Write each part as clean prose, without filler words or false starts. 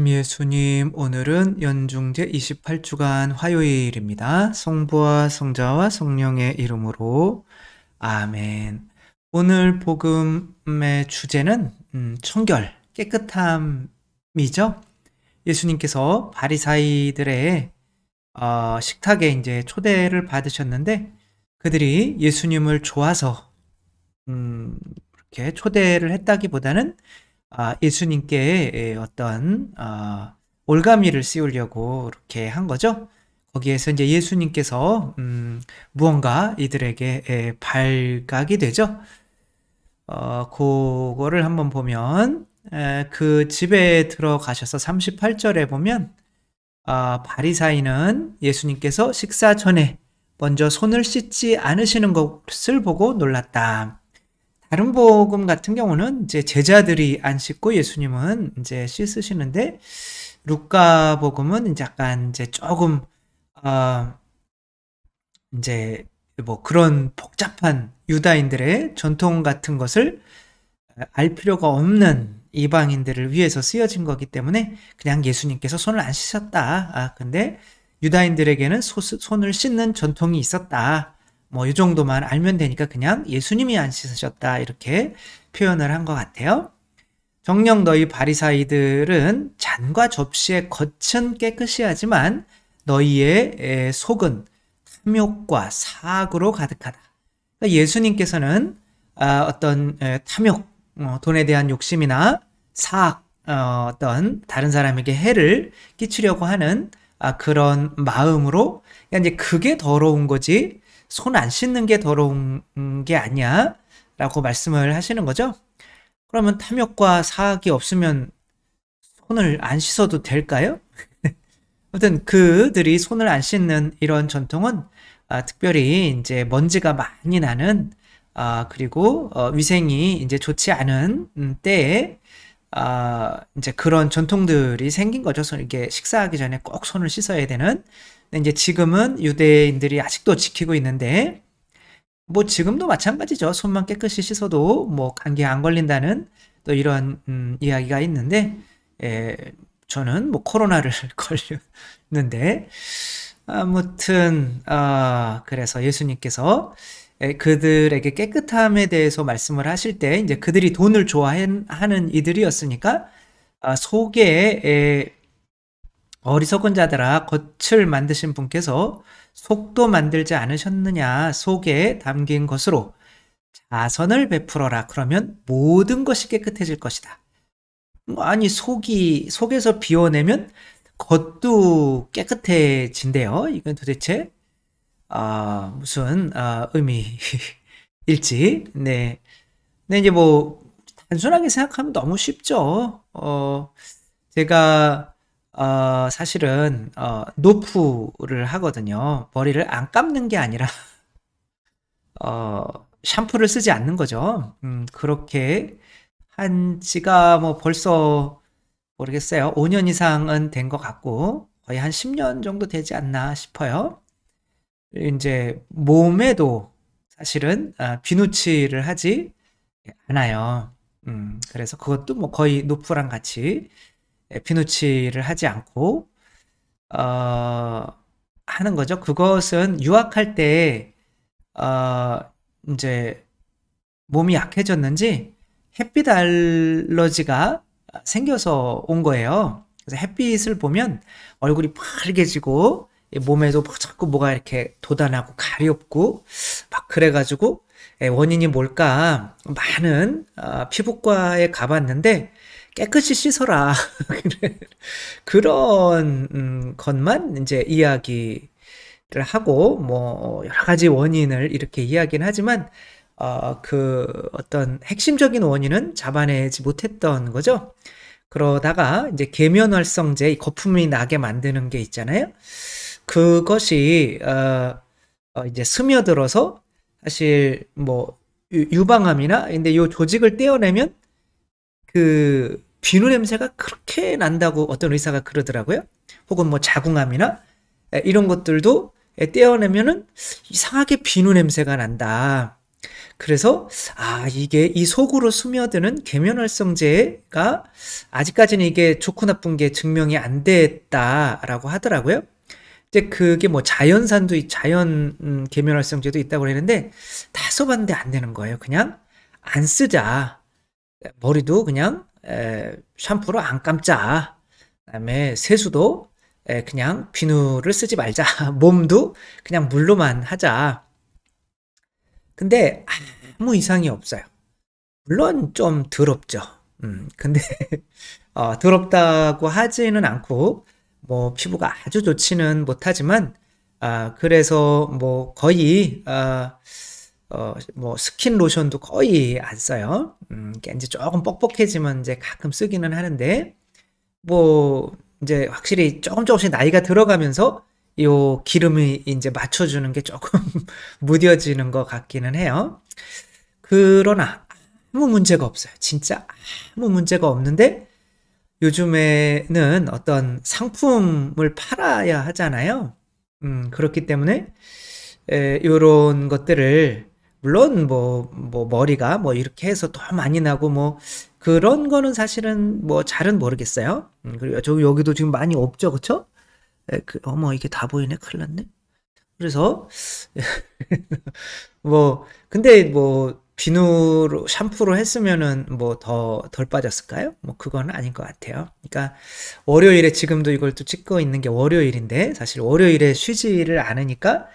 예수님, 오늘은 연중제 28주간 화요일입니다. 성부와 성자와 성령의 이름으로 아멘. 오늘 복음의 주제는 청결, 깨끗함이죠. 예수님께서 바리사이들의 식탁에 이제 초대를 받으셨는데 그들이 예수님을 좋아서 이렇게 초대를 했다기보다는 예수님께 어떤 올가미를 씌우려고 이렇게 한 거죠. 거기에서 이제 예수님께서 무언가 이들에게 발각이 되죠. 그거를 한번 보면 그 집에 들어가셔서 38절에 보면 바리사이는 예수님께서 식사 전에 먼저 손을 씻지 않으시는 것을 보고 놀랐다. 다른 복음 같은 경우는 이제 제자들이 안 씻고 예수님은 이제 씻으시는데, 루카 복음은 이제 약간 이제 조금 이제 뭐 그런 복잡한 유다인들의 전통 같은 것을 알 필요가 없는 이방인들을 위해서 쓰여진 거기 때문에 그냥 예수님께서 손을 안 씻었다. 근데 유다인들에게는 손을 씻는 전통이 있었다. 뭐 이 정도만 알면 되니까 그냥 예수님이 안 씻으셨다 이렇게 표현을 한 것 같아요. 정녕 너희 바리사이들은 잔과 접시의 겉은 깨끗이 하지만 너희의 속은 탐욕과 사악으로 가득하다. 그러니까 예수님께서는 어떤 탐욕, 돈에 대한 욕심이나 사악, 어떤 다른 사람에게 해를 끼치려고 하는 그런 마음으로 이제 그게 더러운 거지 손 안 씻는 게 더러운 게 아니야 라고 말씀을 하시는 거죠. 그러면 탐욕과 사악이 없으면 손을 안 씻어도 될까요? 아무튼 그들이 손을 안 씻는 이런 전통은 특별히 이제 먼지가 많이 나는 그리고 위생이 이제 좋지 않은 때에 이제 그런 전통들이 생긴 거죠. 이렇게 식사하기 전에 꼭 손을 씻어야 되는. 근데 이제 지금은 유대인들이 아직도 지키고 있는데, 뭐 지금도 마찬가지죠. 손만 깨끗이 씻어도 뭐 감기에 안 걸린다는 또 이런 이야기가 있는데, 저는 뭐 코로나를 걸렸는데, 아무튼 그래서 예수님께서 그들에게 깨끗함에 대해서 말씀을 하실 때 이제 그들이 돈을 좋아하는 이들이었으니까 속에 어리석은 자들아 겉을 만드신 분께서 속도 만들지 않으셨느냐. 속에 담긴 것으로 자선을 베풀어라. 그러면 모든 것이 깨끗해질 것이다. 아니 속에서 비워내면 겉도 깨끗해진대요. 이건 도대체 무슨 의미일지. 네. 근데 이제 뭐 단순하게 생각하면 너무 쉽죠. 제가 사실은 노프를 하거든요. 머리를 안 감는 게 아니라 샴푸를 쓰지 않는 거죠. 그렇게 한 지가 뭐 벌써 모르겠어요. 5년 이상은 된 것 같고 거의 한 10년 정도 되지 않나 싶어요. 이제 몸에도 사실은 비누칠을 하지 않아요. 그래서 그것도 뭐 거의 노프랑 같이 비누칠을 하지 않고 하는 거죠. 그것은 유학할 때 이제 몸이 약해졌는지 햇빛 알러지가 생겨서 온 거예요. 그래서 햇빛을 보면 얼굴이 빨개지고 몸에도 자꾸 뭐가 이렇게 돋아나고 가렵고 막 그래가지고 원인이 뭘까 많은 피부과에 가봤는데 깨끗이 씻어라 그런 것만 이제 이야기를 하고 뭐 여러 가지 원인을 이렇게 이야기는 하지만 그 어떤 핵심적인 원인은 잡아내지 못했던 거죠. 그러다가 이제 계면활성제, 거품이 나게 만드는 게 있잖아요. 그것이 이제 스며들어서 사실 뭐 유방암이나 근데 요 조직을 떼어내면 그 비누 냄새가 그렇게 난다고 어떤 의사가 그러더라고요. 혹은 뭐 자궁암이나 이런 것들도 떼어내면은 이상하게 비누 냄새가 난다. 그래서 이게 이 속으로 스며드는 계면활성제가 아직까지는 이게 좋고 나쁜 게 증명이 안 됐다라고 하더라고요. 이제 그게 뭐 자연 계면활성제도 있다고 그랬는데 다 써봤는데 안 되는 거예요. 그냥 안 쓰자. 머리도 그냥 샴푸로 안 감자. 그다음에 세수도 그냥 비누를 쓰지 말자. 몸도 그냥 물로만 하자. 근데 아무 이상이 없어요. 물론 좀 더럽죠. 근데 더럽다고 하지는 않고 뭐 피부가 아주 좋지는 못하지만 그래서 뭐 거의 뭐 스킨 로션도 거의 안 써요. 이제 조금 뻑뻑해지면 이제 가끔 쓰기는 하는데 뭐 이제 확실히 조금씩 나이가 들어가면서 요 기름이 이제 맞춰주는 게 조금 무뎌지는 것 같기는 해요. 그러나 아무 문제가 없어요. 진짜 아무 문제가 없는데 요즘에는 어떤 상품을 팔아야 하잖아요. 그렇기 때문에 요런 것들을 물론 뭐 머리가 뭐 이렇게 해서 더 많이 나고 뭐 그런 거는 사실은 뭐 잘은 모르겠어요. 그리고 여기도 지금 많이 없죠, 그쵸? 어머 이게 다 보이네, 큰일 났네. 그래서 뭐 근데 뭐 비누로 샴푸로 했으면은 뭐 더 덜 빠졌을까요? 뭐 그건 아닌 것 같아요. 그러니까 월요일에 지금도 이걸 또 찍고 있는 게 월요일인데 사실 월요일에 쉬지를 않으니까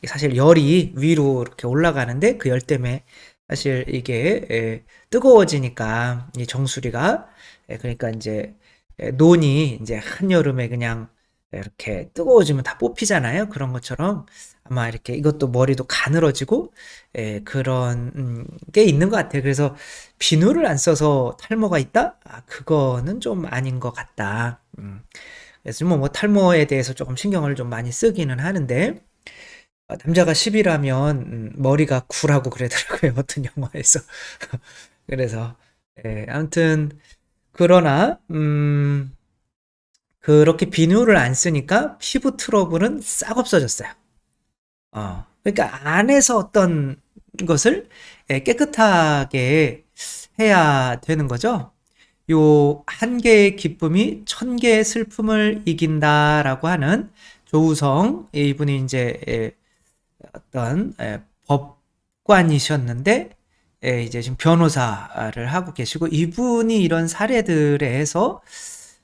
사실 열이 위로 이렇게 올라가는데 그 열 때문에 사실 이게 뜨거워지니까 이 정수리가 그러니까 이제 논이 이제 한여름에 그냥 이렇게 뜨거워지면 다 뽑히잖아요. 그런 것처럼 아마 이렇게 이것도 머리도 가늘어지고 그런 게 있는 것 같아요. 그래서 비누를 안 써서 탈모가 있다? 그거는 좀 아닌 것 같다. 그래서 뭐 탈모에 대해서 조금 신경을 좀 많이 쓰기는 하는데 남자가 10이라면 머리가 9라고 그러더라고요. 어떤 영화에서. 그래서 아무튼 그러나 그렇게 비누를 안 쓰니까 피부 트러블은 싹 없어졌어요. 그러니까 안에서 어떤 것을 깨끗하게 해야 되는 거죠. 요 한 개의 기쁨이 천 개의 슬픔을 이긴다라고 하는 조우성 이분이 이제 어떤 법관이셨는데 이제 지금 변호사를 하고 계시고 이분이 이런 사례들에 해서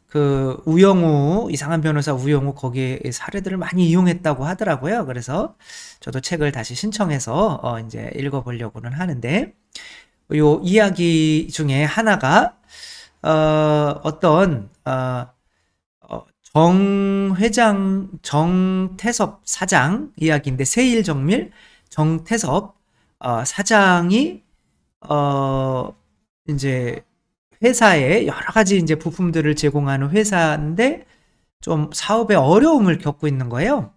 그 우영우 이상한 변호사 우영우 거기에 사례들을 많이 이용했다고 하더라고요. 그래서 저도 책을 다시 신청해서 이제 읽어보려고는 하는데 요 이야기 중에 하나가 어떤 정태섭 사장 이야기인데 세일정밀 정태섭 사장이 이제 회사에 여러 가지 이제 부품들을 제공하는 회사인데 좀 사업에 어려움을 겪고 있는 거예요.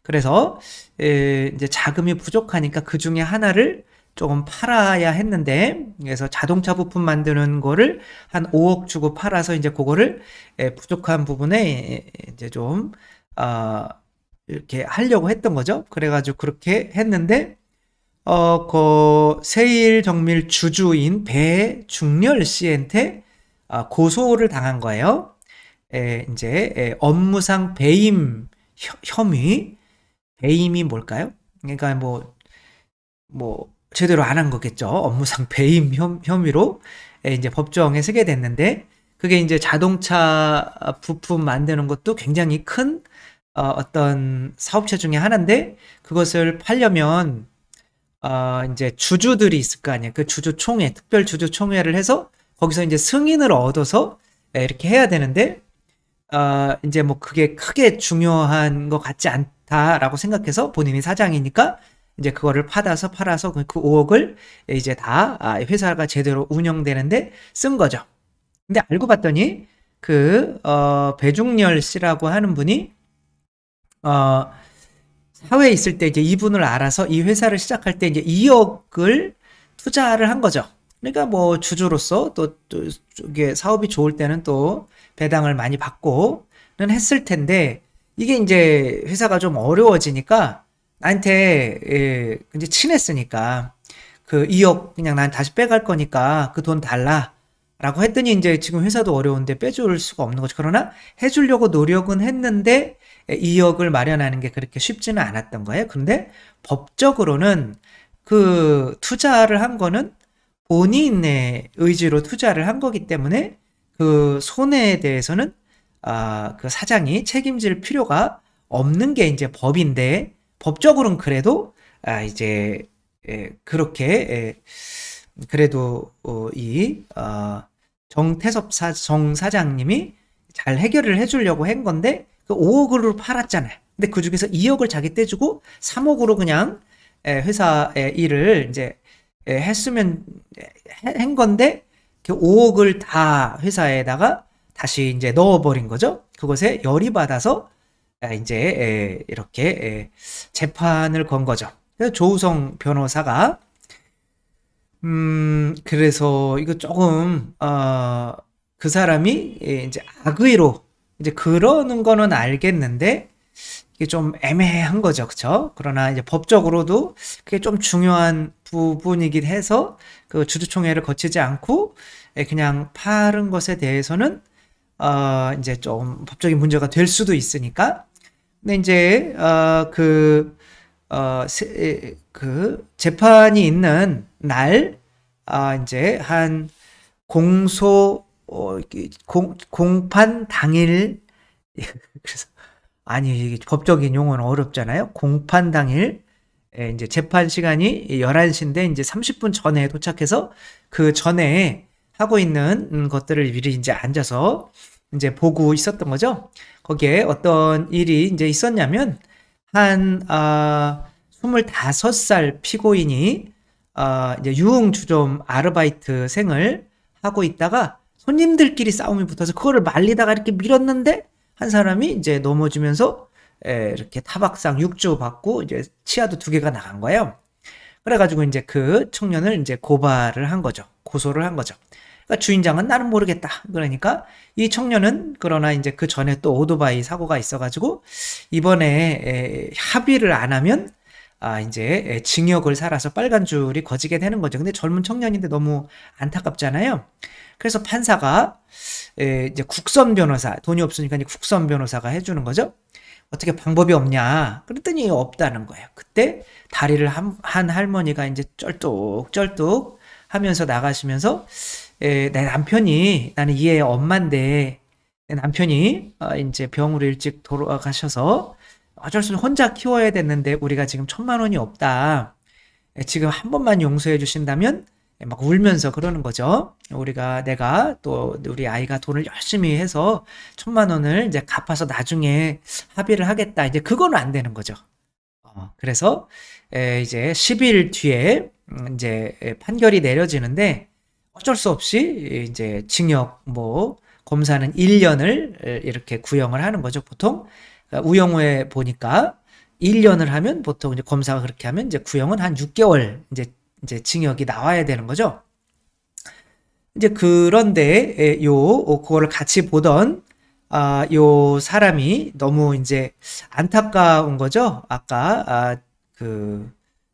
그래서 이제 자금이 부족하니까 그 중에 하나를 조금 팔아야 했는데 그래서 자동차 부품 만드는 거를 한 5억 주고 팔아서 이제 그거를 부족한 부분에 이제 좀 이렇게 하려고 했던 거죠. 그래가지고 그렇게 했는데 그 세일정밀 주주인 배중렬 씨한테 고소를 당한 거예요. 이제 업무상 배임 혐의. 배임이 뭘까요? 그러니까 뭐 제대로 안 한 거겠죠. 업무상 배임 혐의로 이제 법정에 서게 됐는데 그게 이제 자동차 부품 만드는 것도 굉장히 큰 어떤 사업체 중에 하나인데 그것을 팔려면 이제 주주들이 있을 거 아니에요. 그 주주총회, 특별 주주총회를 해서 거기서 이제 승인을 얻어서 이렇게 해야 되는데 이제 뭐 그게 크게 중요한 것 같지 않다라고 생각해서 본인이 사장이니까 이제 그거를 팔아서 그 5억을 이제 다 회사가 제대로 운영되는데 쓴 거죠. 근데 알고 봤더니 그 배중렬 씨라고 하는 분이 사회에 있을 때 이제 이분을 알아서 이 회사를 시작할 때 이제 2억을 투자를 한 거죠. 그러니까 뭐 주주로서 또 이게 사업이 좋을 때는 또 배당을 많이 받고는 했을 텐데 이게 이제 회사가 좀 어려워지니까 나한테 이제 친했으니까 그 2억 그냥 난 다시 빼갈 거니까 그 돈 달라. 라고 했더니 이제 지금 회사도 어려운데 빼줄 수가 없는 거죠. 그러나 해주려고 노력은 했는데 2억을 마련하는 게 그렇게 쉽지는 않았던 거예요. 근데 법적으로는 그 투자를 한 거는 본인의 의지로 투자를 한 거기 때문에 그 손해에 대해서는 그 사장이 책임질 필요가 없는 게 이제 법인데, 법적으로는 그래도 이제 그렇게 그래도 정태섭 정 사장님이 잘 해결을 해주려고 한 건데 그 5억으로 팔았잖아요. 근데 그 중에서 2억을 자기 떼주고 3억으로 그냥 회사의 일을 이제 했으면 한 건데 그 5억을 다 회사에다가 다시 이제 넣어버린 거죠. 그것에 열이 받아서 이제 이렇게 재판을 건 거죠. 그래서 조우성 변호사가 그래서 이거 조금 그 사람이 이제 악의로 이제 그러는 거는 알겠는데 이게 좀 애매한 거죠, 그쵸? 그러나 이제 법적으로도 그게 좀 중요한 부분이긴 해서 그 주주총회를 거치지 않고 그냥 파는 것에 대해서는 이제 좀 법적인 문제가 될 수도 있으니까. 근데 이제 그 재판이 있는 날 이제 한 공판 당일 그래서 아니 이게 법적인 용어는 어렵잖아요. 공판 당일 이제 재판 시간이 11시인데 이제 30분 전에 도착해서 그 전에 하고 있는 것들을 미리 이제 앉아서 이제 보고 있었던 거죠. 거기에 어떤 일이 이제 있었냐면 한 25살 피고인이 이제 유흥주점 아르바이트생을 하고 있다가 손님들끼리 싸움이 붙어서 그거를 말리다가 이렇게 밀었는데 한 사람이 이제 넘어지면서 이렇게 타박상 6주 받고 이제 치아도 2개가 나간 거예요. 그래가지고 이제 그 청년을 이제 고발을 한 거죠. 고소를 한 거죠. 그러니까 주인장은 나는 모르겠다. 그러니까 이 청년은 그러나 이제 그 전에 또 오토바이 사고가 있어가지고 이번에 합의를 안 하면 이제 징역을 살아서 빨간 줄이 거지게 되는 거죠. 근데 젊은 청년인데 너무 안타깝잖아요. 그래서 판사가 이제 국선 변호사, 돈이 없으니까 이제 국선 변호사가 해주는 거죠. 어떻게 방법이 없냐? 그랬더니 없다는 거예요. 그때 다리를 한 할머니가 이제 쩔뚝쩔뚝 하면서 나가시면서 내 남편이, 나는 이 애 엄마인데 내 남편이 이제 병으로 일찍 돌아가셔서 어쩔 수 없이 혼자 키워야 됐는데 우리가 지금 1,000만 원이 없다. 지금 한 번만 용서해 주신다면 막 울면서 그러는 거죠. 내가 또 우리 아이가 돈을 열심히 해서 1,000만 원을 이제 갚아서 나중에 합의를 하겠다. 이제 그거는 안 되는 거죠. 그래서 이제 10일 뒤에 이제 판결이 내려지는데 어쩔 수 없이 이제 징역 검사는 1년을 이렇게 구형을 하는 거죠. 보통 우영우에 보니까 1년을 하면 보통 이제 검사가 그렇게 하면 이제 구형은 한 6개월 이제 징역이 나와야 되는 거죠. 이제 그런데 그거를 같이 보던 요 사람이 너무 이제 안타까운 거죠. 아까 그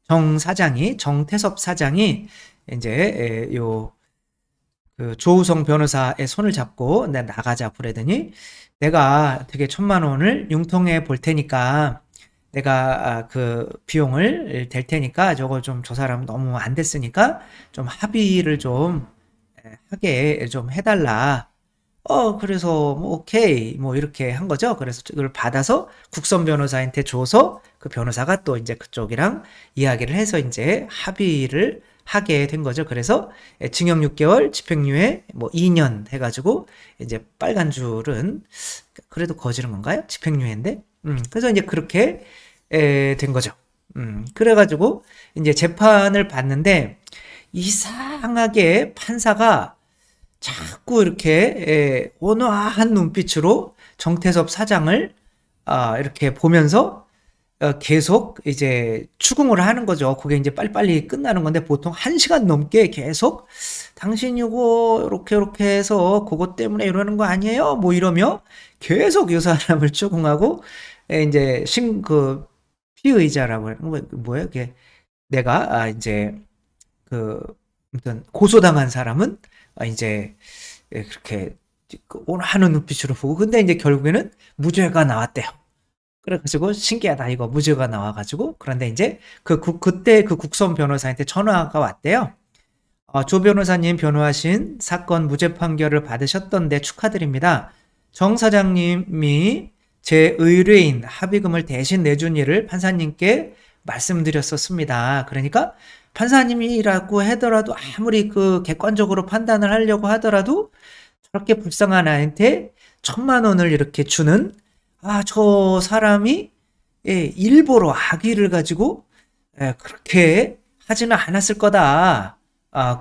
정태섭 사장이 이제 그 조우성 변호사의 손을 잡고 나가자 그러더니 내가 되게 1,000만 원을 융통해 볼 테니까 내가 그 비용을 댈 테니까 저거 좀 저 사람 너무 안 됐으니까 좀 합의를 좀 하게 좀 해달라. 그래서 오케이 이렇게 한 거죠. 그래서 이걸 받아서 국선 변호사한테 줘서 그 변호사가 또 이제 그쪽이랑 이야기를 해서 이제 합의를 하게 된 거죠. 그래서 징역 6개월, 집행유예 2년 해가지고 이제 빨간 줄은 그래도 거지른 건가요? 집행유예인데. 그래서 이제 그렇게 된 거죠. 그래가지고 이제 재판을 봤는데 이상하게 판사가 자꾸 이렇게 온화한 눈빛으로 정태섭 사장을 이렇게 보면서 계속 이제 추궁을 하는 거죠. 그게 이제 빨리빨리 끝나는 건데 보통 1시간 넘게 계속 당신 이거 이렇게 해서 그것 때문에 이러는 거 아니에요? 이러며 계속 이 사람을 추궁하고 이제 피의자라고 하는 거 뭐예요? 그게 내가 이제 아무튼 고소당한 사람은 이제 그렇게 하는 눈빛으로 보고, 근데 이제 결국에는 무죄가 나왔대요. 그래가지고 신기하다 이거, 무죄가 나와가지고. 그런데 이제 그때 그 국선 변호사한테 전화가 왔대요. 조 변호사님 변호하신 사건 무죄 판결을 받으셨던데 축하드립니다. 정 사장님이 제 의뢰인 합의금을 대신 내준 일을 판사님께 말씀드렸었습니다. 그러니까 판사님이라고 하더라도, 아무리 객관적으로 판단을 하려고 하더라도 저렇게 불쌍한 아이한테 1,000만 원을 이렇게 주는, 저 사람이 일부러 악의를 가지고 그렇게 하지는 않았을 거다.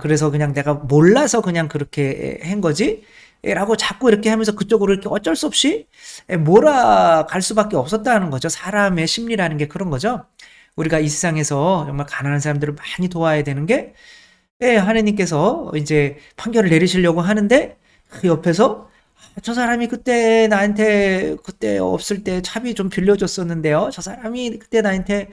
그래서 그냥 내가 몰라서 그냥 그렇게 한 거지 라고 자꾸 이렇게 하면서 그쪽으로 이렇게 어쩔 수 없이 몰아갈 수밖에 없었다는 거죠. 사람의 심리라는 게 그런 거죠. 우리가 이 세상에서 정말 가난한 사람들을 많이 도와야 되는 게, 하느님께서 이제 판결을 내리시려고 하는데 그 옆에서 저 사람이 그때 나한테, 그때 없을 때 차비 좀 빌려줬었는데요. 저 사람이 그때 나한테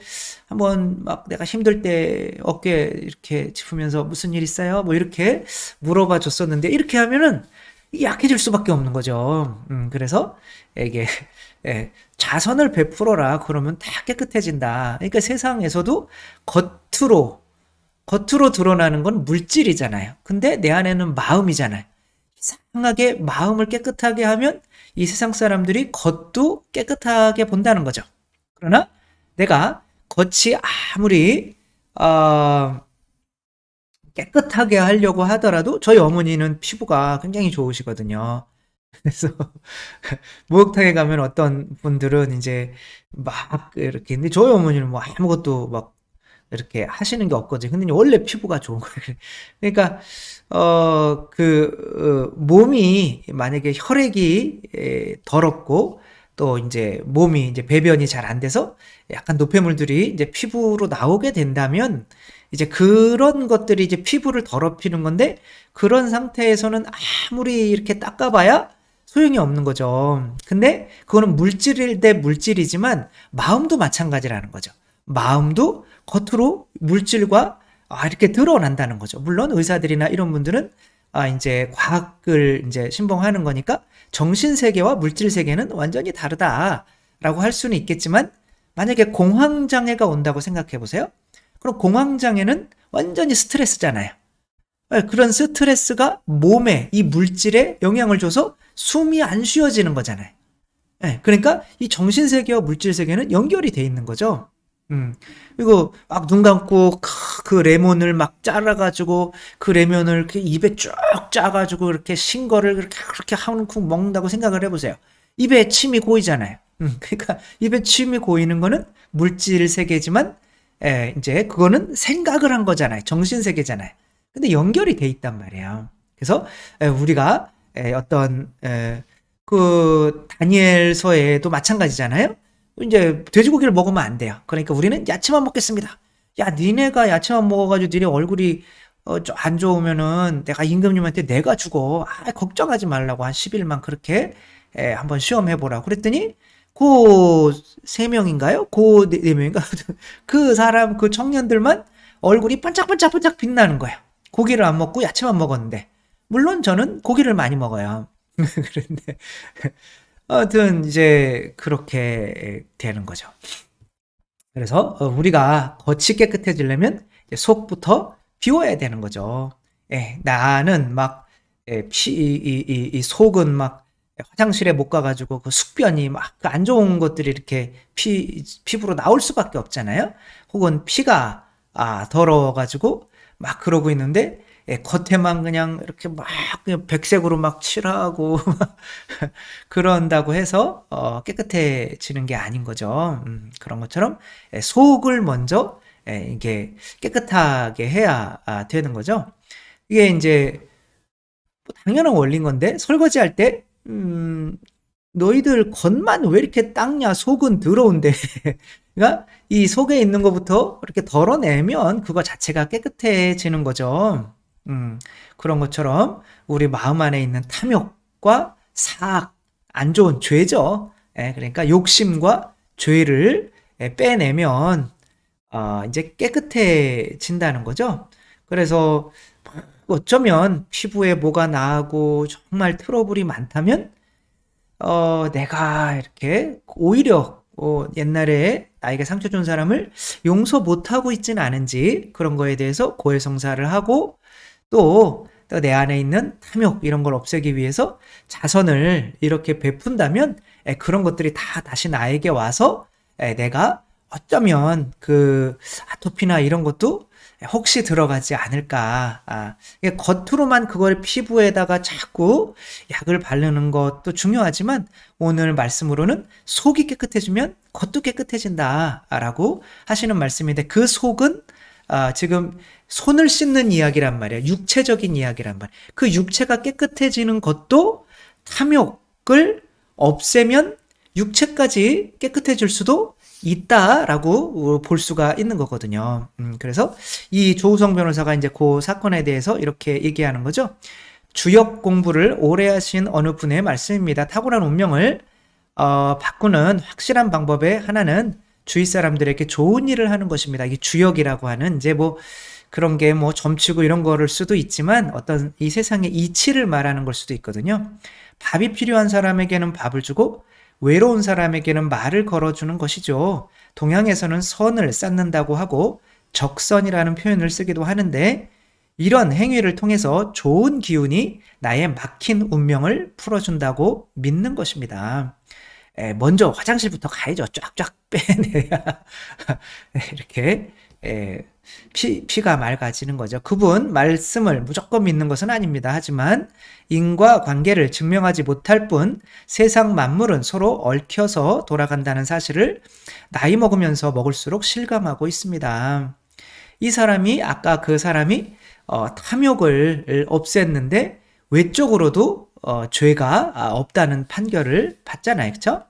한번 막 내가 힘들 때 어깨 이렇게 짚으면서 무슨 일 있어요? 뭐 이렇게 물어봐 줬었는데, 이렇게 하면은 약해질 수밖에 없는 거죠. 그래서 이게 자선을 베풀어라. 그러면 다 깨끗해진다. 그러니까 세상에서도 겉으로 드러나는 건 물질이잖아요. 근데 내 안에는 마음이잖아요. 이상하게 마음을 깨끗하게 하면 이 세상 사람들이 겉도 깨끗하게 본다는 거죠. 그러나 내가 겉이 아무리 깨끗하게 하려고 하더라도, 저희 어머니는 피부가 굉장히 좋으시거든요. 그래서 목욕탕에 가면 어떤 분들은 이제 막 이렇게, 근데 저희 어머니는 뭐 아무것도 막 이렇게 하시는 게 없거든요. 근데 원래 피부가 좋은 거예요. 그러니까 몸이 만약에 혈액이 더럽고, 또 이제 몸이 이제 배변이 잘 안 돼서 약간 노폐물들이 이제 피부로 나오게 된다면, 이제 그런 것들이 이제 피부를 더럽히는 건데, 그런 상태에서는 아무리 이렇게 닦아봐야 소용이 없는 거죠. 근데 그거는 물질 대 물질이지만 마음도 마찬가지라는 거죠. 마음도 겉으로 물질과 이렇게 드러난다는 거죠. 물론 의사들이나 이런 분들은 이제 과학을 이제 신봉하는 거니까 정신 세계와 물질 세계는 완전히 다르다라고 할 수는 있겠지만, 만약에 공황장애가 온다고 생각해 보세요. 그럼 공황장애는 완전히 스트레스잖아요. 그런 스트레스가 몸에 이 물질에 영향을 줘서 숨이 안 쉬어지는 거잖아요. 그러니까 이 정신 세계와 물질 세계는 연결이 돼 있는 거죠. 그리고 막 눈 감고 그 레몬을 막 잘라가지고 그 레몬을 이렇게 입에 쭉 짜가지고 이렇게 신 거를 그렇게 한 쿵 먹는다고 생각을 해보세요. 입에 침이 고이잖아요. 그러니까 입에 침이 고이는 거는 물질 세계지만, 이제 그거는 생각을 한 거잖아요. 정신 세계잖아요. 근데 연결이 돼 있단 말이에요. 그래서 우리가 어떤 그 다니엘서에도 마찬가지잖아요. 이제 돼지고기를 먹으면 안 돼요. 그러니까 우리는 야채만 먹겠습니다. 야, 니네가 야채만 먹어가지고 니네 얼굴이 안 좋으면은 내가 임금님한테 내가 주고, 걱정하지 말라고 한 10일만 그렇게 한번 시험해보라. 그랬더니 그 3명인가요? 그 4명인가? 그 사람, 그 청년들만 얼굴이 반짝반짝 빛나는 거예요. 고기를 안 먹고 야채만 먹었는데. 물론 저는 고기를 많이 먹어요. 그런데 아무튼 이제 그렇게 되는 거죠. 그래서 우리가 겉이 깨끗해지려면 이제 속부터 비워야 되는 거죠. 나는 막 이 속은 막 화장실에 못 가가지고 그 숙변이 막 그 안 좋은 것들이 이렇게 피부로 나올 수밖에 없잖아요. 혹은 피가 더러워가지고 막 그러고 있는데, 겉에만 그냥 이렇게 막 그냥 백색으로 막 칠하고 그런다고 해서 깨끗해지는 게 아닌 거죠. 그런 것처럼 속을 먼저 이게 깨끗하게 해야 되는 거죠. 이게 이제 뭐 당연한 원리인 건데, 설거지할 때 너희들 겉만 왜 이렇게 닦냐, 속은 더러운데. 그러니까 이 속에 있는 것부터 이렇게 덜어내면 그거 자체가 깨끗해지는 거죠. 그런 것처럼 우리 마음 안에 있는 탐욕과 사악, 안 좋은 죄죠. 그러니까 욕심과 죄를 빼내면 이제 깨끗해진다는 거죠. 그래서 어쩌면 피부에 뭐가 나고 정말 트러블이 많다면 내가 이렇게 오히려 옛날에 나에게 상처 준 사람을 용서 못하고 있진 않은지 그런 거에 대해서 고해성사를 하고 또 내 안에 있는 탐욕 이런 걸 없애기 위해서 자선을 이렇게 베푼다면 그런 것들이 다 다시 나에게 와서 내가 어쩌면 그 아토피나 이런 것도 혹시 들어가지 않을까. 이게 겉으로만 그걸 피부에다가 자꾸 약을 바르는 것도 중요하지만 오늘 말씀으로는 속이 깨끗해지면 겉도 깨끗해진다라고 하시는 말씀인데 그 속은 지금 손을 씻는 이야기란 말이에요. 육체적인 이야기란 말이에요. 그 육체가 깨끗해지는 것도 탐욕을 없애면 육체까지 깨끗해질 수도 있다라고 볼 수가 있는 거거든요. 그래서 이 조우성 변호사가 이제 그 사건에 대해서 이렇게 얘기하는 거죠. 주역 공부를 오래 하신 어느 분의 말씀입니다. 탁월한 운명을 바꾸는 확실한 방법의 하나는 주위 사람들에게 좋은 일을 하는 것입니다. 이게 주역이라고 하는 이제 뭐 그런 게 뭐 점치고 이런 거를 수도 있지만 어떤 이 세상의 이치를 말하는 걸 수도 있거든요. 밥이 필요한 사람에게는 밥을 주고 외로운 사람에게는 말을 걸어주는 것이죠. 동양에서는 선을 쌓는다고 하고 적선이라는 표현을 쓰기도 하는데 이런 행위를 통해서 좋은 기운이 나의 막힌 운명을 풀어준다고 믿는 것입니다. 먼저 화장실부터 가야죠. 쫙쫙 빼내야 이렇게 피가 맑아지는 거죠. 그분 말씀을 무조건 믿는 것은 아닙니다. 하지만 인과관계를 증명하지 못할 뿐 세상 만물은 서로 얽혀서 돌아간다는 사실을 나이 먹으면서 먹을수록 실감하고 있습니다. 이 사람이 아까 그 사람이 탐욕을 없앴는데 외적으로도 죄가 없다는 판결을 받잖아요. 그렇죠?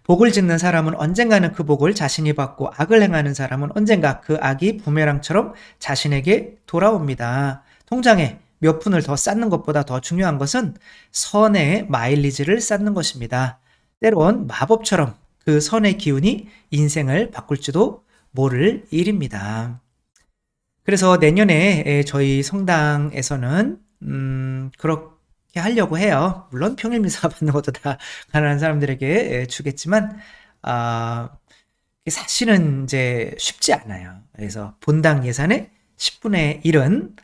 복을 짓는 사람은 언젠가는 그 복을 자신이 받고 악을 행하는 사람은 언젠가 그 악이 부메랑처럼 자신에게 돌아옵니다. 통장에 몇 푼을 더 쌓는 것보다 더 중요한 것은 선의 마일리지를 쌓는 것입니다. 때론 마법처럼 그 선의 기운이 인생을 바꿀지도 모를 일입니다. 그래서 내년에 저희 성당에서는 그렇게 하려고 해요. 물론 평일미사 받는 것도 다 가난한 사람들에게 주겠지만 사실은 이제 쉽지 않아요. 그래서 본당 예산의 10분의 1은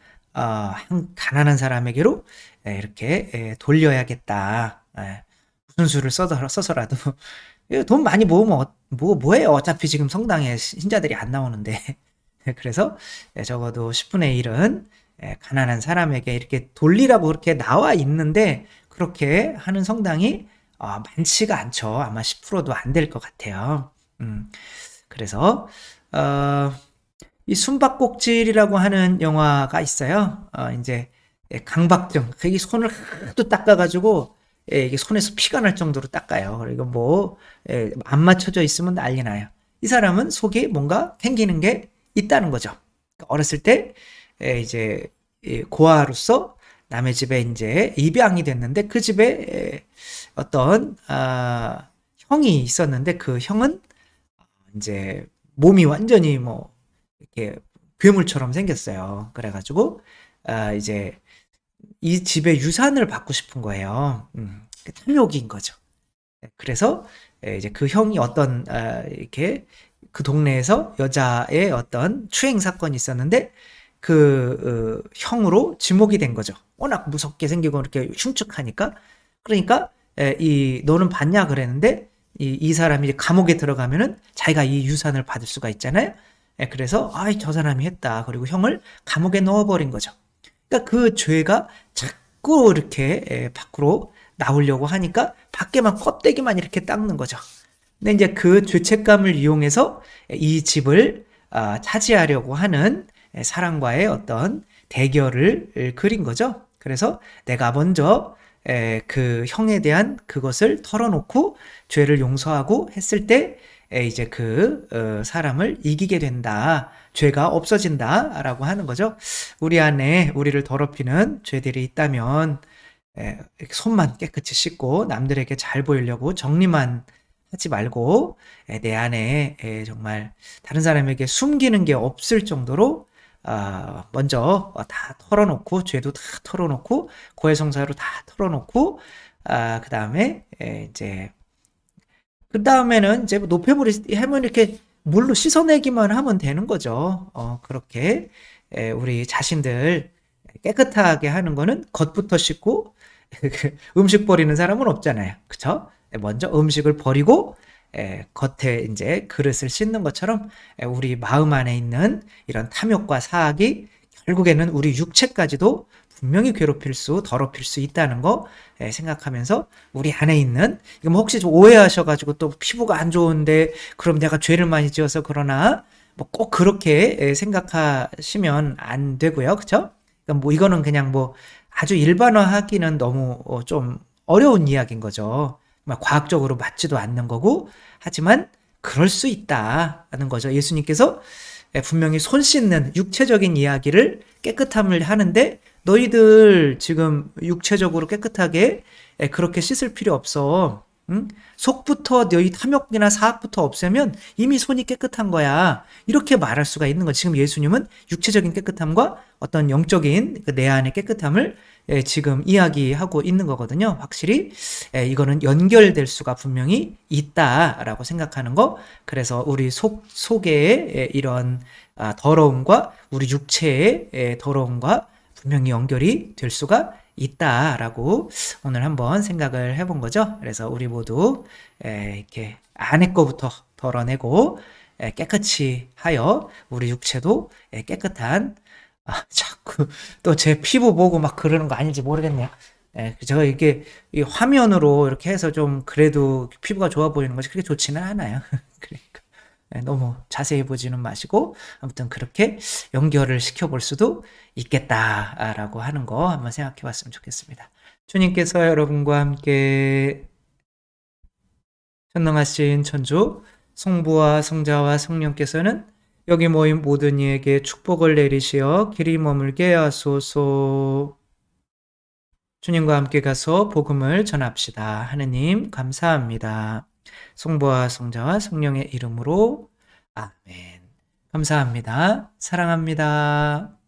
가난한 사람에게로 이렇게 돌려야겠다. 무슨 수를 써서라도 돈 많이 모으면 뭐해요? 어차피 지금 성당에 신자들이 안 나오는데. 그래서 적어도 10분의 1은 가난한 사람에게 이렇게 돌리라고 그렇게 나와 있는데 그렇게 하는 성당이 많지가 않죠. 아마 10%도 안 될 것 같아요. 그래서 이 숨바꼭질이라고 하는 영화가 있어요. 이제 강박증, 이 손을 하도 닦아가지고 이게 손에서 피가 날 정도로 닦아요. 그리고 뭐 안 맞춰져 있으면 난리 나요. 이 사람은 속에 뭔가 캥기는 게 있다는 거죠. 어렸을 때 이제 고아로서 남의 집에 이제 입양이 됐는데 그 집에 어떤 형이 있었는데 그 형은 이제 몸이 완전히 뭐 이렇게 괴물처럼 생겼어요. 그래가지고 이제 이 집의 유산을 받고 싶은 거예요. 탐욕인 거죠. 그래서 이제 그 형이 어떤 이렇게 그 동네에서 여자의 어떤 추행 사건이 있었는데 그 형으로 지목이 된 거죠. 워낙 무섭게 생기고 이렇게 흉측하니까. 그러니까 너는 봤냐 그랬는데 이 사람이 이제 감옥에 들어가면은 자기가 이 유산을 받을 수가 있잖아요. 그래서 저 사람이 했다. 그리고 형을 감옥에 넣어버린 거죠. 그러니까 그 죄가 자꾸 이렇게 밖으로 나오려고 하니까 밖에만 껍데기만 이렇게 닦는 거죠. 근데 이제 그 죄책감을 이용해서 이 집을 차지하려고 하는 사랑과의 어떤 대결을 그린 거죠. 그래서 내가 먼저 그 형에 대한 그것을 털어놓고 죄를 용서하고 했을 때 이제 그 사람을 이기게 된다. 죄가 없어진다 라고 하는 거죠. 우리 안에 우리를 더럽히는 죄들이 있다면 손만 깨끗이 씻고 남들에게 잘 보이려고 정리만 하지 말고 내 안에 정말 다른 사람에게 숨기는 게 없을 정도로 먼저 다 털어놓고, 죄도 다 털어놓고, 고해성사로 다 털어놓고, 그 다음에 이제 그 다음에는 이제 노폐물이 하면 이렇게 물로 씻어내기만 하면 되는 거죠. 그렇게 우리 자신들 깨끗하게 하는 거는 겉부터 씻고 음식 버리는 사람은 없잖아요. 그쵸? 먼저 음식을 버리고 겉에 이제 그릇을 씻는 것처럼 우리 마음 안에 있는 이런 탐욕과 사악이 결국에는 우리 육체까지도 분명히 괴롭힐 수, 더럽힐 수 있다는 거 생각하면서 우리 안에 있는, 이거 뭐 혹시 좀 오해하셔가지고 또 피부가 안 좋은데 그럼 내가 죄를 많이 지어서 그러나, 뭐 꼭 그렇게 생각하시면 안 되고요. 그쵸? 그러니까 뭐 이거는 그냥 뭐 아주 일반화하기는 너무 좀 어려운 이야기인 거죠. 과학적으로 맞지도 않는 거고, 하지만 그럴 수 있다는 거죠. 예수님께서 분명히 손 씻는 육체적인 이야기를 깨끗함을 하는데, 너희들 지금 육체적으로 깨끗하게 그렇게 씻을 필요 없어. 응? 속부터 너희 탐욕이나 사악부터 없애면 이미 손이 깨끗한 거야. 이렇게 말할 수가 있는 거지. 지금 예수님은 육체적인 깨끗함과 어떤 영적인 내 안의 깨끗함을 지금 이야기하고 있는 거거든요. 확실히 이거는 연결될 수가 분명히 있다라고 생각하는 거. 그래서 우리 속에 이런 더러움과 우리 육체의 더러움과 분명히 연결이 될 수가 있다라고 오늘 한번 생각을 해본 거죠. 그래서 우리 모두 이렇게 안에 거부터 덜어내고 깨끗이 하여 우리 육체도 깨끗한, 자꾸 또 제 피부 보고 막 그러는 거 아닌지 모르겠네요. 제가 이게 이 화면으로 이렇게 해서 좀 그래도 피부가 좋아 보이는 것이 그렇게 좋지는 않아요. 그러니까 너무 자세히 보지는 마시고 아무튼 그렇게 연결을 시켜볼 수도 있겠다라고 하는 거 한번 생각해 봤으면 좋겠습니다. 주님께서 여러분과 함께 전능하신 천주 성부와 성자와 성령께서는 여기 모인 모든 이에게 축복을 내리시어 길이 머물게 하소서. 주님과 함께 가서 복음을 전합시다. 하느님 감사합니다. 성부와 성자와 성령의 이름으로 아멘. 감사합니다. 사랑합니다.